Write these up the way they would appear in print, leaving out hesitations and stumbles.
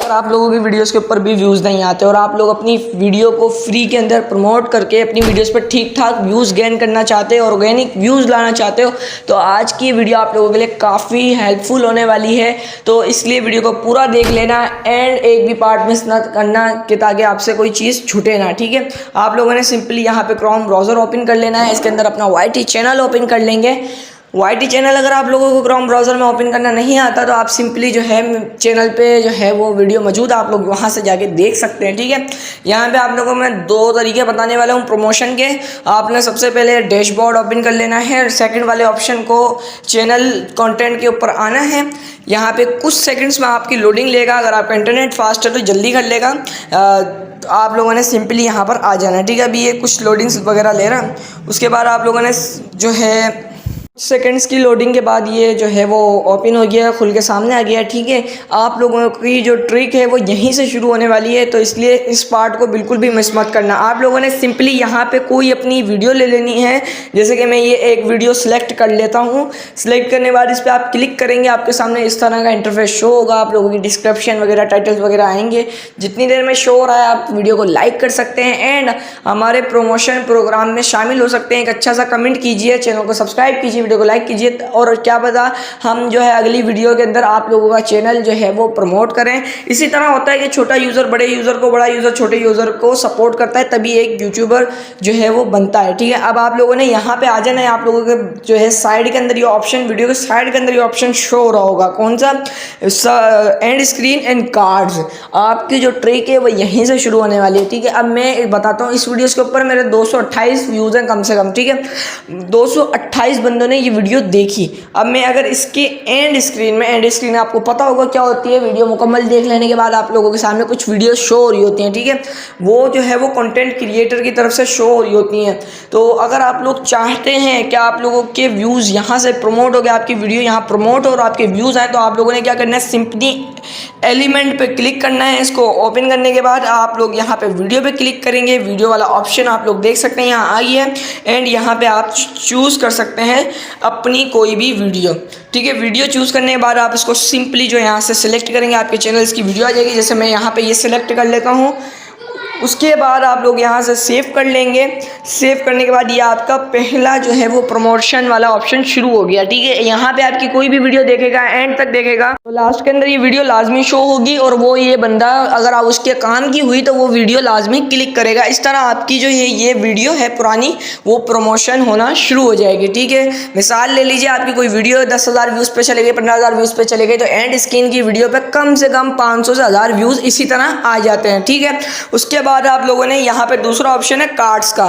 अगर आप लोगों की वीडियोस के ऊपर भी व्यूज़ नहीं आते और आप लोग अपनी वीडियो को फ्री के अंदर प्रमोट करके अपनी वीडियोस पर ठीक ठाक व्यूज़ गेन करना चाहते हो, ऑर्गेनिक व्यूज़ लाना चाहते हो, तो आज की वीडियो आप लोगों के लिए काफ़ी हेल्पफुल होने वाली है। तो इसलिए वीडियो को पूरा देख लेना एंड एक भी पार्ट मिस ना करना कि ताकि आपसे कोई चीज़ छूटे ना। ठीक है, आप लोगों ने सिंपली यहाँ पे क्रोम ब्राउज़र ओपन कर लेना है। इसके अंदर अपना YT चैनल ओपन कर लेंगे। YT चैनल अगर आप लोगों को क्रोम ब्राउज़र में ओपन करना नहीं आता तो आप सिंपली जो है चैनल पे जो है वो वीडियो मौजूद है, आप लोग वहाँ से जाके देख सकते हैं। ठीक है, यहाँ पे आप लोगों को मैं दो तरीके बताने वाला हूँ प्रमोशन के। आपने सबसे पहले डैशबोर्ड ओपन कर लेना है और सेकंड वाले ऑप्शन को चैनल कंटेंट के ऊपर आना है। यहाँ पे कुछ सेकंड्स में आपकी लोडिंग लेगा। अगर आपका इंटरनेट फास्ट है तो जल्दी कर लेगा। आप लोगों ने सिंपली यहाँ पर आ जाना है। ठीक है, अभी ये कुछ लोडिंग्स वगैरह ले रहा। उसके बाद आप लोगों ने जो है सेकंड्स की लोडिंग के बाद ये जो है वो ओपन हो गया, खुल के सामने आ गया। ठीक है, आप लोगों की जो ट्रिक है वो यहीं से शुरू होने वाली है, तो इसलिए इस पार्ट को बिल्कुल भी मिस मत करना। आप लोगों ने सिंपली यहाँ पे कोई अपनी वीडियो ले लेनी है। जैसे कि मैं ये एक वीडियो सेलेक्ट कर लेता हूँ। सेलेक्ट करने के बाद इस पर आप क्लिक करेंगे, आपके सामने इस तरह का इंटरफेस शो होगा। आप लोगों की डिस्क्रिप्शन वगैरह, टाइटल्स वगैरह आएंगे। जितनी देर में शो हो रहा है आप वीडियो को लाइक कर सकते हैं एंड हमारे प्रमोशन प्रोग्राम में शामिल हो सकते हैं। एक अच्छा सा कमेंट कीजिए, चैनल को सब्सक्राइब कीजिए, वीडियो को लाइक कीजिए और क्या पता हम जो है अगली वीडियो के अंदर आप लोगों का चैनल जो है वो प्रमोट करें। इसी तरह होता है कि छोटा यूज़र बड़े यूज़र को, बड़ा यूज़र छोटे यूज़र को सपोर्ट करता है, तभी एक यूट्यूबर जो है वो बनता है। ठीक है, अब आप लोगों ने यहाँ पे आ जाना है। आप लोगों के जो है साइड के अंदर ये ऑप्शन, वीडियो के साइड के अंदर ये ऑप्शन शो हो रहा होगा। कौन सा? And screen and cards. आपकी जो ट्रिक है वो यहीं से शुरू होने वाली है। ठीक है, अब मैं बताता हूँ। इस वीडियोज़ के ऊपर मेरे 228 व्यूज़ हैं कम से कम। ठीक है, 228 बंदों ने ये वीडियो देखी। अब मैं अगर इसके एंड स्क्रीन आपको पता होगा क्या होती है। वीडियो मुकम्मल देख लेने के बाद आप लोगों के सामने कुछ वीडियो शो हो रही होती हैं। ठीक है, वो जो है वो कंटेंट क्रिएटर की तरफ से शो हो रही होती हैं। तो अगर आप लोग चाहते हैं कि आप लोगों के व्यूज़ यहाँ से प्रमोट हो गए, आपकी वीडियो यहाँ प्रमोट हो और आपके व्यूज़ आए, तो आप लोगों ने क्या करना है, सिंपली एलिमेंट पे क्लिक करना है। इसको ओपन करने के बाद आप लोग यहाँ पे वीडियो पे क्लिक करेंगे। वीडियो वाला ऑप्शन आप लोग देख सकते हैं यहाँ आई है एंड यहाँ पे आप चूज़ कर सकते हैं अपनी कोई भी वीडियो। ठीक है, वीडियो चूज़ करने के बाद आप इसको सिंपली जो यहाँ से सिलेक्ट करेंगे, आपके चैनल की वीडियो आ जाएगी। जैसे मैं यहाँ पे ये सिलेक्ट कर लेता हूँ। उसके बाद आप लोग यहाँ से सेव कर लेंगे। सेव करने के बाद ये आपका पहला जो है वो प्रमोशन वाला ऑप्शन शुरू हो गया। ठीक है, यहाँ पे आपकी कोई भी वीडियो देखेगा, एंड तक देखेगा तो लास्ट के अंदर ये वीडियो लाजमी शो होगी और वो ये बंदा अगर आप उसके काम की हुई तो वो वीडियो लाजमी क्लिक करेगा। इस तरह आपकी जो है ये वीडियो है पुरानी, वो प्रमोशन होना शुरू हो जाएगी। ठीक है, मिसाल ले लीजिए, आपकी कोई वीडियो 10,000 व्यूज़ पे चले गए, 15,000 व्यूज़ पे चले गए, तो एंड स्क्रीन की वीडियो पे कम से कम 500 से 1000 व्यूज़ इसी तरह आ जाते हैं। ठीक है, उसके बाद आप लोगों ने यहाँ पे दूसरा ऑप्शन है कार्ड्स का।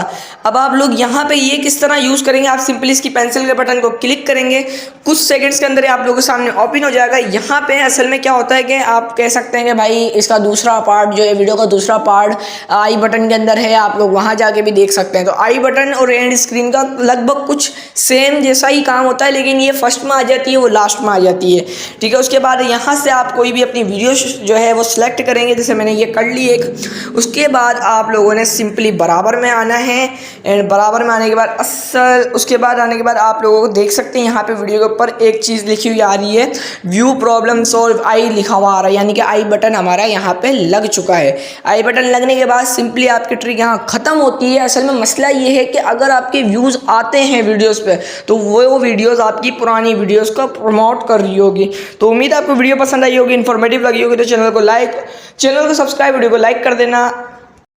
अब आप लोग यहाँ पे ये किस तरह यूज़ करेंगे, आप सिंपली इसकी पेंसिल के बटन को क्लिक करेंगे। कुछ सेकंड्स के अंदर आप लोगों के सामने ओपन हो जाएगा। यहाँ पे असल में क्या होता है कि आप कह सकते हैं कि भाई इसका दूसरा पार्ट जो है, वीडियो का दूसरा पार्ट आई बटन के अंदर है, आप लोग वहाँ जाके भी देख सकते हैं। तो आई बटन और एंड स्क्रीन का लगभग कुछ सेम जैसा ही काम होता है, लेकिन ये फर्स्ट में आ जाती है, वो लास्ट में आ जाती है। ठीक है, उसके बाद यहाँ से आप कोई भी अपनी वीडियो जो है वो सिलेक्ट करेंगे। जैसे मैंने ये कर ली एक। उसके बाद आप लोगों ने सिंपली बराबर में आना है एंड बराबर में आने के बाद उसके बाद आने के बाद आप लोगों को देख सकते हैं यहाँ पे वीडियो के ऊपर एक चीज़ लिखी हुई आ रही है, व्यू प्रॉब्लम सॉल्व, आई लिखा हुआ आ रहा है, यानी कि आई बटन हमारा यहाँ पे लग चुका है। आई बटन लगने के बाद सिंपली आपकी ट्रिक यहाँ ख़त्म होती है। असल में मसला ये है कि अगर आपके व्यूज़ आते हैं वीडियोज़ पे तो वो वीडियोज़ आपकी पुरानी वीडियोज़ को प्रमोट कर रही होगी। तो उम्मीद है आपको वीडियो पसंद आई होगी, इन्फॉर्मेटिव लगी होगी। तो चैनल को सब्सक्राइब, वीडियो को लाइक कर देना।